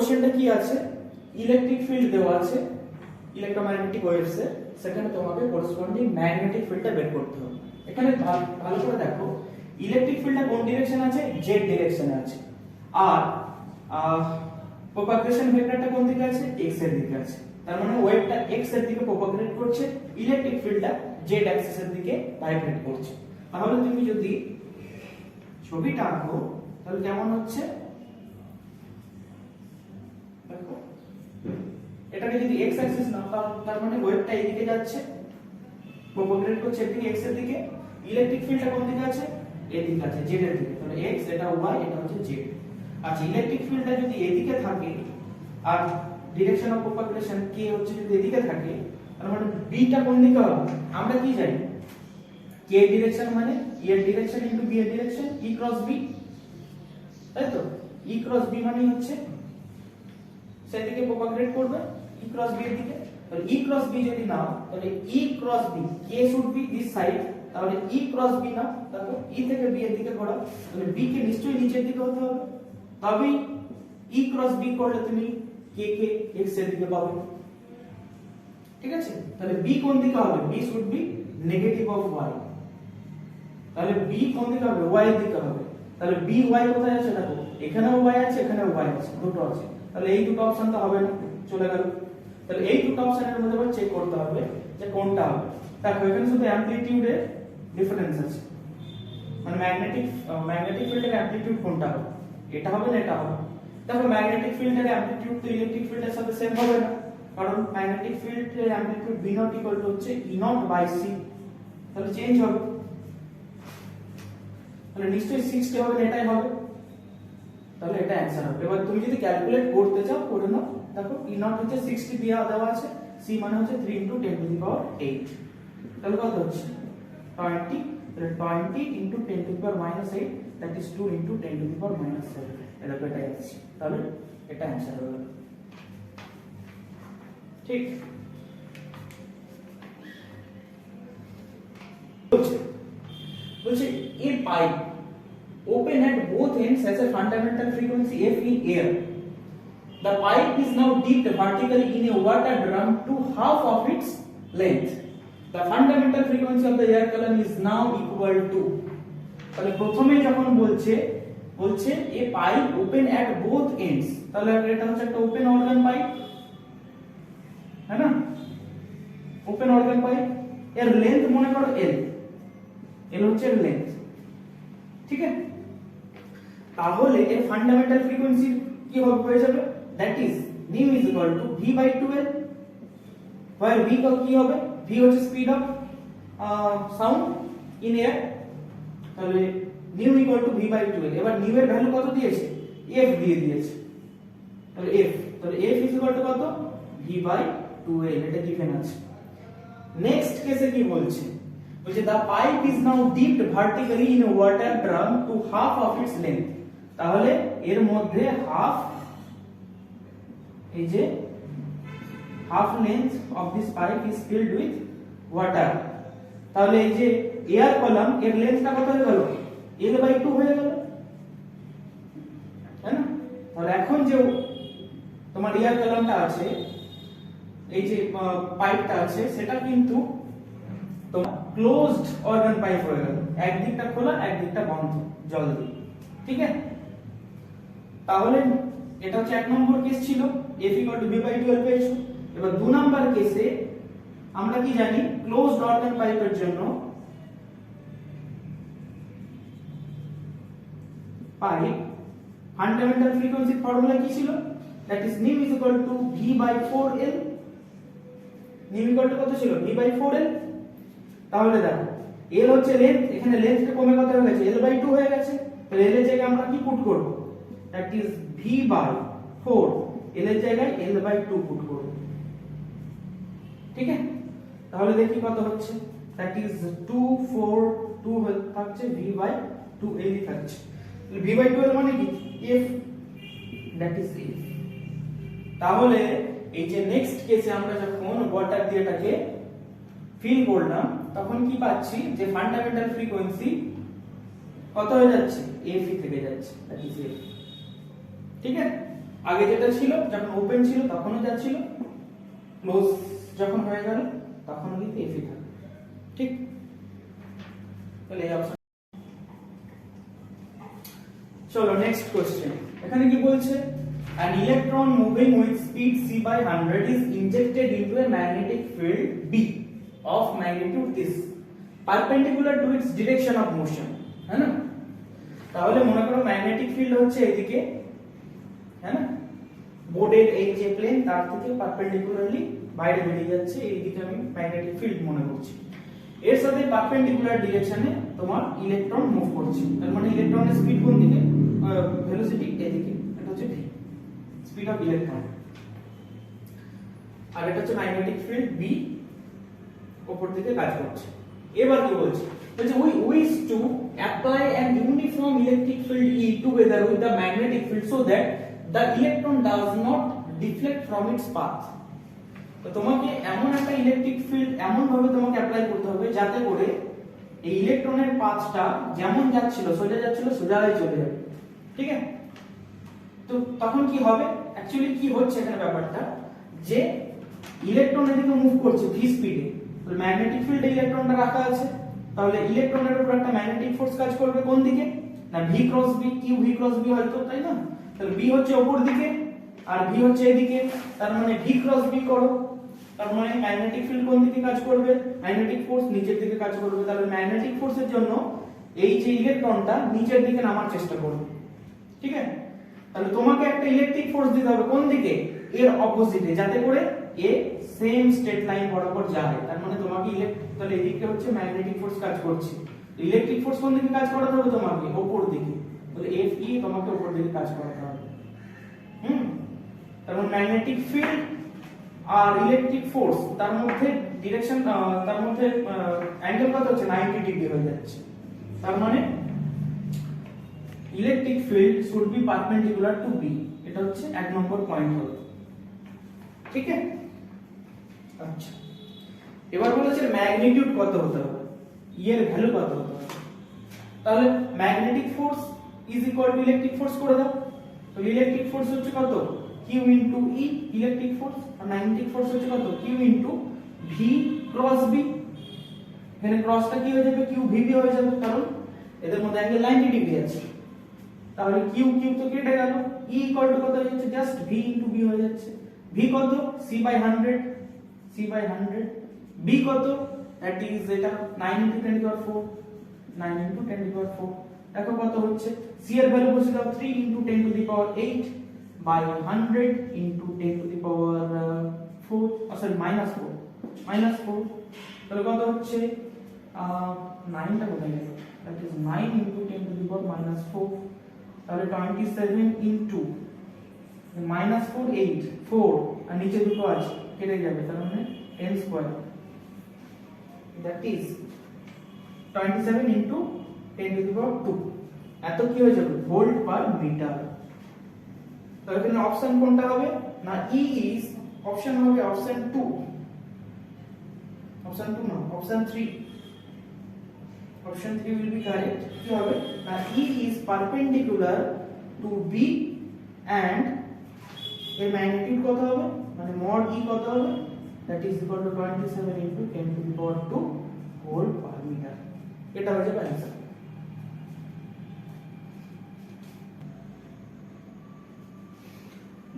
কোশ্চেনটা কি আছে, ইলেকট্রিক ফিল্ড দেওয়া আছে ইলেকট্রোম্যাগনেটিক ওয়েভস এর, সেখানে তোমাকে করেসপন্ডিং ম্যাগনেটিক ফিল্ডটা বের করতে হবে। এখানে ভালো করে দেখো, ইলেকট্রিক ফিল্ডটা কোন ডিরেকশন আছে, জেড ডিরেকশনে আছে, আর প্রপাগেশন ভেক্টরটা কোন দিকে আছে, এক্স এর দিকে আছে। তার মানে ওয়েভটা এক্স এর দিকে প্রপাগেট করছে, ইলেকট্রিক ফিল্ডটা জেড অ্যাক্সিস এর দিকে ভাইব্রেট করছে। তাহলে তুমি যদি ছবিটা আঁকো তাহলে কেমন হচ্ছে, দেখো এটাকে যদি এক্স অ্যাক্সিস নাও তার মানে ওয়েভটা এদিকে যাচ্ছে, প্রপাগেট করছে এদিকে এক্স এর দিকে, ইলেকট্রিক ফিল্ডটা কোন দিকে আছে, এদিকে আছে, জেড এর দিকে। তাহলে এক্স, এটা ওয়াই, এটা হচ্ছে জেড। আচ্ছা, ইলেকট্রিক ফিল্ডটা যদি এদিকে থাকে আর ডিরেকশন অফ প্রপাগেশন কে হচ্ছে যদি এদিকে থাকে, তার মানে বি টা কোন দিকে হবে, আমরা কি জানি, কে ডিরেকশন মানে ই এর ডিরেকশন ইনটু বি এর ডিরেকশন, ই ক্রস বি, তাই তো? ই ক্রস বি মানে হচ্ছে সেদিকে প্রপাগেট করবে ই ক্রস বি এর দিকে। তাহলে ই ক্রস বি যদি নাও তাহলে E cross B, K should be this side, তাহলে ই ক্রস বি না, দেখো ই থেকে বি এর দিকে ঘোরাও, তাহলে বি কে নিশ্চয়ই নিচের দিকে হতে হবে, তবেই ই ক্রস বি করলে তুমি কে কে এক্স এর দিকে পাবে। ঠিক আছে, তাহলে বি কোন দিকে হবে, B should be negative of Y, তাহলে বি কোন দিকে হবে, ওয়াই এর দিকে হবে। তাহলে বি ওয়াই কোথায় আছে, দেখো এখানেও ওয়াই আছে, এখানেও ওয়াই আছে, দুটো আছে, তাহলে এই দুটো অপশন তো হবে না, চলে গেল। তাহলে এই দুটো অপশনের মধ্যে আবার চেক করতে হবে যে কোনটা হবে। দেখো এখানে শুধু অ্যামপ্লিটিউডের ডিফারেন্স আছে, মানে ম্যাগনেটিক ফিল্ডের অ্যামপ্লিটিউড কোনটা হবে, এটা হবে না এটা হবে। দেখো ম্যাগনেটিক ফিল্ডের অ্যামপ্লিটিউড তো ইলেকট্রিক ফিল্ডের সাথে সেম হবে না, কারণ ম্যাগনেটিক ফিল্ডের amplitude v not equal to হচ্ছে e নট বাই c, তাহলে চেঞ্জ হবে, তাহলে নিশ্চয়ই 60 হবে না, এটাই হবে, তাহলে এটা অ্যানসার হবে। এবার তুমি যদি ক্যালকুলেট করতে চাও করে নাও, দেখো e নট হচ্ছে 60 দেওয়া আছে, c মানে হচ্ছে 3 × 10⁸, তাহলে কত হচ্ছে 20, তাহলে 20 × 10⁻⁸, that is 2 × 10⁻⁷, এটা তো এটাই আছে, তাহলে এটা অ্যানসার হবে। ঠিক, বলছে a pipe open at both ends has a fundamental frequency f in air. The pipe is now dipped vertically in a water drum to half of its length. The fundamental frequency of the air column is now equal to, তাহলে প্রথমে যখন বলছে a pipe open at both ends, তাহলে এটা হচ্ছে একটা open organ pipe, है ना, ওপেন অর্গান পাইপ, এর লেন্থ মনে করো l হচ্ছে এর লেন্থ, ঠিক আছে? তাহলে এর ফান্ডামেন্টাল ফ্রিকোয়েন্সি কি হবে, হয়ে যাবে that is nu is equal to v/2l, where v কি হবে, v হচ্ছে speed of sound in air, তাহলে nu equal to v/2l। এবার nu এর ভ্যালু কত দিয়েছে, f দিয়ে দিয়েছে, তাহলে f is equal to কত, v/2l, এটা গিভেন আছে। নেক্সট কেসে কি বলছে, the pipe is now dipped vertically in a water drum to half of its length, তাহলে এর মধ্যে হাফ, এই যে half length of this pipe is filled with water, তাহলে এই যে এয়ার কলাম এর লেন্থটা কত হয়ে গেল, l/2 হয়ে গেল, তাই না? তাহলে এখন যে তোমার এয়ার কলামটা আছে, এই যে পাইপটা আছে, সেটা কিন্তু তো ক্লোজড অর্গান পাইপ হয়ে গেল, একদিকটা খোলা একদিকটা বন্ধ জল দিয়ে, ঠিক আছে? তাহলে এটা হচ্ছে এক নম্বর কেস ছিল, f = v/2l পেয়েছো। এবার দু নম্বর কেসে আমরা কি জানি, ক্লোজড অর্গান পাইপের জন্য পাইপ ফান্ডামেন্টাল ফ্রিকোয়েন্সি ফর্মুলা কি ছিল, that is nu is equal to v/4l, nu কত ছিল, v/4l। তাহলে দেখো l হচ্ছে লেন্থ, এখানে লেন্থটা কমে কত হয়ে গেছে, l/2 হয়ে গেছে, তাহলে l এর জায়গায় আমরা কি পুট করব, দ্যাট ইজ v/4, l এর জায়গায় l/2 পুট করব, ঠিক আছে? তাহলে দেখি কত হচ্ছে, দ্যাট ইজ 2 4 2 থাকছে, v/2l থাকছে, তাহলে v/2l মানে কি, f, দ্যাট ইজ f। তাহলে এই যে নেক্সট কেসে আমরা যখন ওয়াটার দিয়ে এটাকে ফিল করলাম, তখন কি পাচ্ছি যে ফান্ডামেন্টাল ফ্রিকোয়েন্সি কত হয়ে যাচ্ছে, f থেকে যাচ্ছে, দ্যাট ইজ f, ঠিক আছে? আগে যেটা ছিল যখন ওপেন ছিল তখনও যা ছিল, ক্লোজ যখন হয়ে গেল তখন কিন্তু এফই থাকবে। ঠিক, তাহলে এই অপশন। চলো নেক্সট কোশ্চেন। এখানে কি বলছে, an electron moving with speed c by 100 is injected into a magnetic field b of magnitude this perpendicular to its direction of motion, হ্যাঁ না? তাহলে মনে করো ম্যাগনেটিক ফিল্ড হচ্ছে এদিকে, হ্যাঁ না, বোর্ডের এই যে প্লেন তার থেকে পারপেন্ডিকুলারলি বাইরে বেরিয়ে যাচ্ছে, এইদিকে আমি ম্যাগনেটিক ফিল্ড মনে করছি। এর সাথে পারপেন্ডিকুলার ডিরেকশনে তোমার ইলেকট্রন মুভ করছে, তার মানে ইলেকট্রনের স্পিড কোন দিকে, ভেলোসিটি এদিকে, এটা হচ্ছে ভি, স্পিড অফ ইলেকট্রন। আর এটা হচ্ছে ম্যাগনেটিক ফিল্ড বি, উপর দিকে কাজ করছে। এবার কি বলছে, বলছে we wish to apply an uniform electric field E together with the magnetic field so that the electron does not deflect from its path। তো তোমাকে এমন একটা ইলেকট্রিক ফিল্ড এমন ভাবে তোমাকে অ্যাপ্লাই করতে হবে যাতে করে এই ইলেকট্রনের পাথটা যেমন যাচ্ছিল সোজা যাচ্ছিল সোজাই চলে যাবে। ঠিক আছে, তো তখন কি হবে, অ্যাকচুয়ালি কি হচ্ছে এখানে ব্যাপারটা, যে ইলেকট্রন এদিকে মুভ করছে ভি স্পিডে, তো ম্যাগনেটিক ফিল্ডে ইলেকট্রনটা রাখা আছে, তাহলে ইলেকট্রনের উপর একটা ম্যাগনেটিক ফোর্স কাজ করবে কোন দিকে না, V cross B, Q V cross B হয়তো, তাই না? তাহলে বি হচ্ছে উপর দিকে আর ভি হচ্ছে এদিকে, তার মানে ভি ক্রস বি করো, তার মানে ম্যাগনেটিক ফিল্ড কোন দিকে কাজ করবে, ম্যাগনেটিক ফোর্স নিচের দিকে কাজ করবে, তাহলে ম্যাগনেটিক ফোর্সের জন্য এই যে ইলেকট্রনটা নিচের দিকে নামার চেষ্টা করবে। ঠিক আছে, তাহলে তোমাকে একটা ইলেকট্রিক ফোর্স দিতে হবে কোন দিকে, এর অপোজিটে, যাতে করে এ সেম স্ট্রেট লাইন বরাবর যায়। তার মানে তোমাকে তাহলে এদিকে হচ্ছে ম্যাগনেটিক ফোর্স কাজ করছে, ইলেকট্রিক ফোর্স কোন দিকে কাজ করাতে হবে তোমাকে, উপর দিকে, তাহলে এফ ই তোমাকে উপর দিকে কাজ করাতে হবে। তার মানে ম্যাগনেটিক ফিল্ড আর ইলেকট্রিক ফোর্স তার মধ্যে ডিরেকশন, তার মধ্যে অ্যাঙ্গেল কত হচ্ছে 90 ডিগ্রি হয়ে যাচ্ছে। তার মানে electric field should be perpendicular to B, এটা হচ্ছে 1 নম্বর পয়েন্ট হলো। ঠিক আছে, আচ্ছা এবার বলেছে ম্যাগনিটিউড কত হতে হবে, ই এর ভ্যালু কত হতে হবে। তাহলে magnetic force is equal to electric force করে দাও। তো ইলেকট্রিক ফোর্স হচ্ছে কত, Q into E electric force, আর ম্যাগনেটিক ফোর্স হচ্ছে কত, Q into V cross B. এখানে ক্রসটা কি হয়ে যাবে, কিউ ভি বি হয়ে যাবে, কারণ এদের মধ্যে অ্যাঙ্গেল 90 ডিগ্রি আছে। তাহলে কিউ কিউ তো কেটে গেল, ই ইকুয়াল টু কত হয়ে যাচ্ছে, জাস্ট ভি ইনটু বি হয়ে যাচ্ছে। ভি কত, C by 100, C by 100, B কত, দ্যাট ইজ এটা 9 into 10 to the power 4, 9 into 10 to the power 4। দেখো কত হচ্ছে, সি এর ভ্যালু বসে দাও 3 into 10 to the power 8 by 100 into 10 to the power 4, sorry minus 4, তাহলে কত হচ্ছে 9 টা কোথায় গেল, that is 9 into 10 to the power minus 4, তাহলে 27 into minus 4 8 4 আর নিচে দুটো আছে কেটে যাবে, তার মানে 10 square, that is 27 into 10 to the power 2, এত কি হয়ে যাবে ভোল্ট পার মিটার। তাহলে এখানে অপশন কোনটা হবে না, ই ইজ, অপশন হবে অপশন 2, অপশন 2 না option 3, option 3 will be correct। কি হবে না, E is perpendicular to B and এর ম্যাগনিটিউড কত হবে, মানে মড ই কত হবে, that is equal to 27 into 10 to the power 2 volt per metre. এটা হচ্ছে অ্যানসার।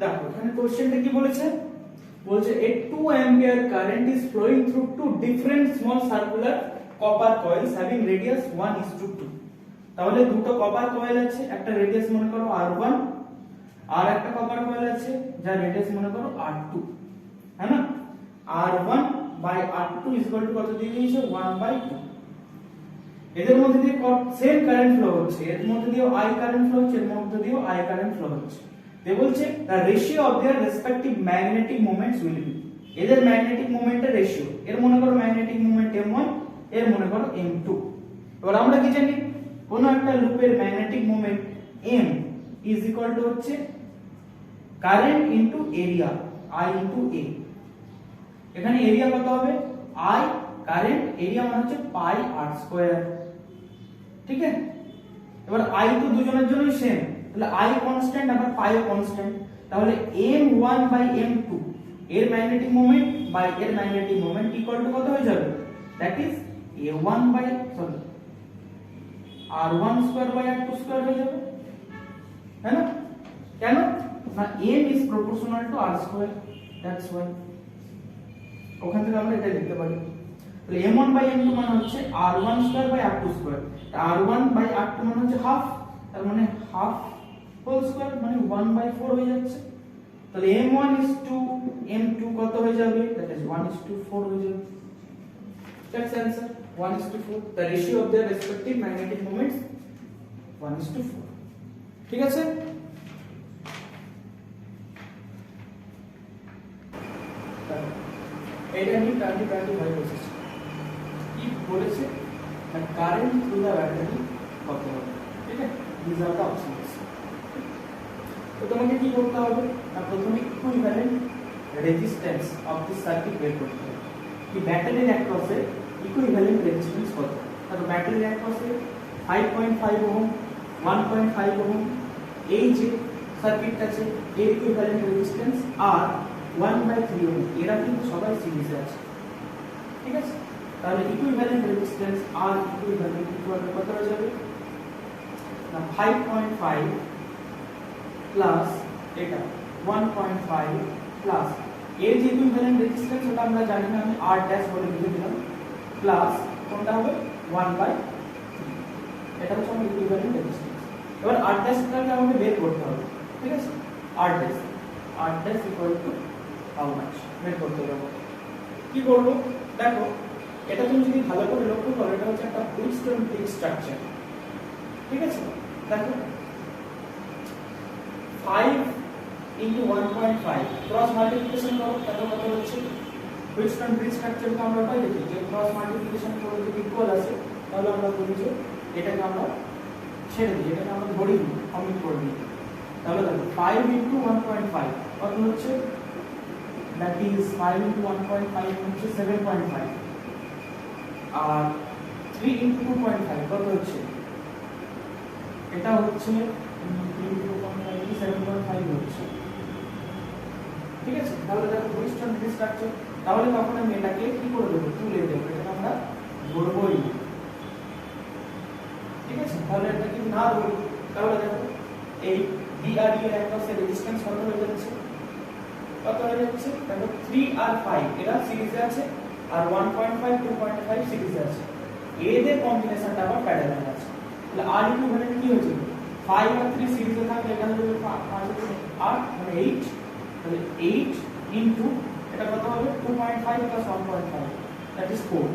দেখো এখানে কোশ্চেনটা কি বলেছে, বলছে a 2 ampere current is flowing through two different small circular copper coils having radius 1:2। তাহলে দুটো কপার কয়েল আছে, একটা রেডিয়াস মনে করো r1 আর একটা কপার কয়েল আছে যার রেডিয়াস মনে করো r2, হ্যাঁ না, r1 by r2 equal to কত দিয়ে দিয়েছে 1/2। এদের মধ্যে দিয়ে সেম কারেন্ট ফ্লো হচ্ছে, এর মধ্যে দিয়েও I কারেন্ট ফ্লো হচ্ছে, এর মধ্যে দিয়েও I কারেন্ট ফ্লো হচ্ছে। they বলছে the ratio of their respective magnetic moments will be, এদের ম্যাগনেটিক মোমেন্টের রেশিও, এর মনে করো ম্যাগনেটিক মোমেন্ট m1, এর মনে করো m2। এবার আমরা কি জানি, কোন একটা লুপের magnetic moment m is equal to হচ্ছে current into area I into a। এখানে এরিয়া কত হবে, I কারেন্ট, এরিয়া মানে হচ্ছে পাই r স্কয়ার। ঠিক আছে, এবার I তো দুজনের জন্যই সেম, তাহলে I কনস্ট্যান্ট আবার পাই ও কনস্ট্যান্ট, তাহলে m1 বাই m2 এর ম্যাগনেটিক মোমেন্ট বাই এর ম্যাগনেটিক মোমেন্ট ইকুয়াল টু কত হয়ে যাবে, that is a1 by sorry r1 square by r2 square হয়ে যাবে, তাই না? কেন না m is proportional to r square, that's why ওখান থেকে আমরা এটা লিখতে পারি। তাহলে m1 বাই m2 মানে হচ্ছে r1 square by r2 square, r1 by r2 মানে হচ্ছে হাফ, তার মানে হাফ হোল স্কয়ার মানে 1/4 হয়ে যাচ্ছে। তাহলে m1 is to m2 কত হয়ে যাবে, দ্যাট ইজ 1:4 হয়ে যাবে। That's answer 1:4, the ratio of their respective magnetic moments 1:4। ঠিক আছে, এটা নিয়ে 2025 বলেছে কি বলেছে না কারেন্ট থ্রু দা ব্যাটারি কত হবে, ঠিক আছে, দিস আর দ্য অপশনস। তো তোমাকে কি করতে হবে না প্রথমে equivalent resistance of this circuit বের করতে হবে, কি ব্যাটারির অ্যাক্রসে ইকুইভ্যালেন্ট রেজিস্ট্যান্স কত। তাহলে ব্যাটারির অ্যাক্রসে 5.5 ওহম 1.5 ওহম এই যে সার্কিটটা আছে এর ইকুইভ্যালেন্ট রেজিস্ট্যান্স আর 1/3 ওহম, এরা কিন্তু সবাই সিরিজে আছে, ঠিক আছে। তাহলে ইকুইভ্যালেন্ট রেজিস্ট্যান্স আর ইকুইভ্যালেন্ট ইকুয়াল কত হয়ে যাবে না 5.5 প্লাস এটা 1.5 প্লাস এর যে ইকুইভ্যালেন্ট রেজিস্ট্যান্স ওটা আমরা জানি না, আমি r ড্যাশ বলে লিখে দিলাম, প্লাস কোনটা হবে 1/3, এটা হচ্ছে আমাদের ইকুইভ্যালেন্ট রেজিস্ট্যান্স। এবার r ড্যাশটাকে আমাকে বের করতে হবে, ঠিক আছে, r dash equal to how much বের করতে হবে। কি করব দেখো, এটা তুমি যদি ভালো করে লক্ষ্য করো এটা হচ্ছে একটা হুইটস্টোন ব্রিজ স্ট্রাকচার, ঠিক আছে। দেখো 5 into 1.5 ক্রস মাল্টিপ্লিকেশন করো তাহলে কত হচ্ছে, হুইটস্টোন ব্রিজ স্ট্রাকচারকে আমরা পাই দেখি যে ক্রস মাল্টিপ্লিকেশন করে যদি ইকুয়াল আসে তাহলে আমরা বলি যে এটাকে আমরা ছেড়ে দিই, এটাকে আমরা ধরি কমিট করে দিই। তাহলে দেখো 5 into 1.5 কত হচ্ছে, দ্যাট ইজ 5 into 1.5 হচ্ছে 7.5 আর 3 into 2.5 কত হচ্ছে, এটা হচ্ছে 7.5 হচ্ছে, ঠিক আছে। তাহলে দেখো হুইটস্টোন ব্রিজ স্ট্রাকচার, তাহলে তখন আমি এটাকে কি করে দেব, তুলে দেব, এটা আমরা ধরবই, ঠিক আছে। তাহলে এটা কি না ধরি তাহলে দেখো এই DRE এর অ্যাক্রসে রেজিস্ট্যান্স কত হয়ে যাচ্ছে, দেখো 3 আর 5 এরা সিরিজে আছে আর 1.5 2.5 সিরিজে আছে, এদের কম্বিনেশনটা আবার প্যারালাল আছে। তাহলে r ইকুইভ্যালেন্ট কি হচ্ছে 5 আর 3 সিরিজে থাকলে এখানে যদি 5 8 মানে 8, তাহলে 8 ইনটু এটা কত হবে 2.5 প্লাস 1.5 দ্যাট ইজ 4,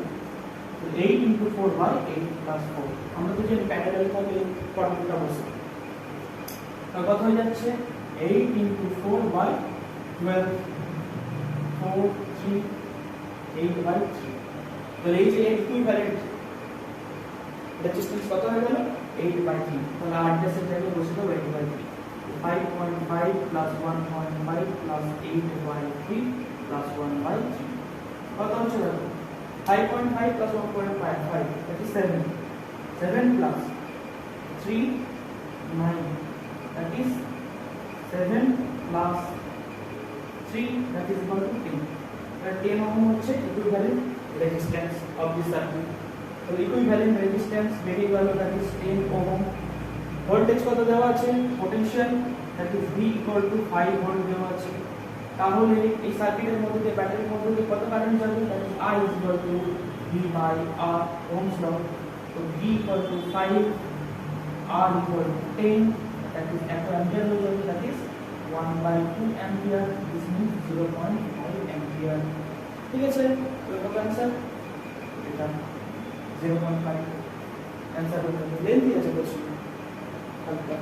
তো 8 ইনটু 4 হয় 8 প্লাস 4, আমরা তো জানি প্যারালাল থাকলে ফর্মুলাটা বসে, তাহলে কত হয়ে যাচ্ছে 8 ইনটু 4 বাই 12 4 3 8 বাই 3। তাহলে এই যে ইকুইভ্যালেন্ট রেজিস্ট্যান্স কত হয়ে গেল 8/3, তাহলে r ড্যাশের জায়গায় বসে দাও 8/3, 5.5 plus 1.5 plus 8/3 plus 1/3 কত হচ্ছে দেখো 5.5 plus 1.5 that is 7 plus 3 9 that is 7 plus 3 that is equal to 10, that 10 ohm হচ্ছে equivalent resistance of this circuit. তো ইকুইভ্যালেন্ট রেজিস্ট্যান্স বেরিয়ে গেল, that is 10 ohm। ভোল্টেজ কত দেওয়া আছে, potential that is V equal to 5 volt দেওয়া আছে। তাহলে এই সার্কিটের মধ্যে দিয়ে ব্যাটারির মধ্যে দিয়ে কত কারেন্ট যাবে, that is I is equal to V by R, Ohm's law। তো V equal to 5 R equal to 10, that is 1 ampere হয়ে যাবে, that is 1/2 ampere, this means 0.5 ampere। ঠিক আছে, তো কত आंसर এটা 0.5 आंसर হয়ে যাবে। লেন্থি আছে কোশ্চেন হালকা।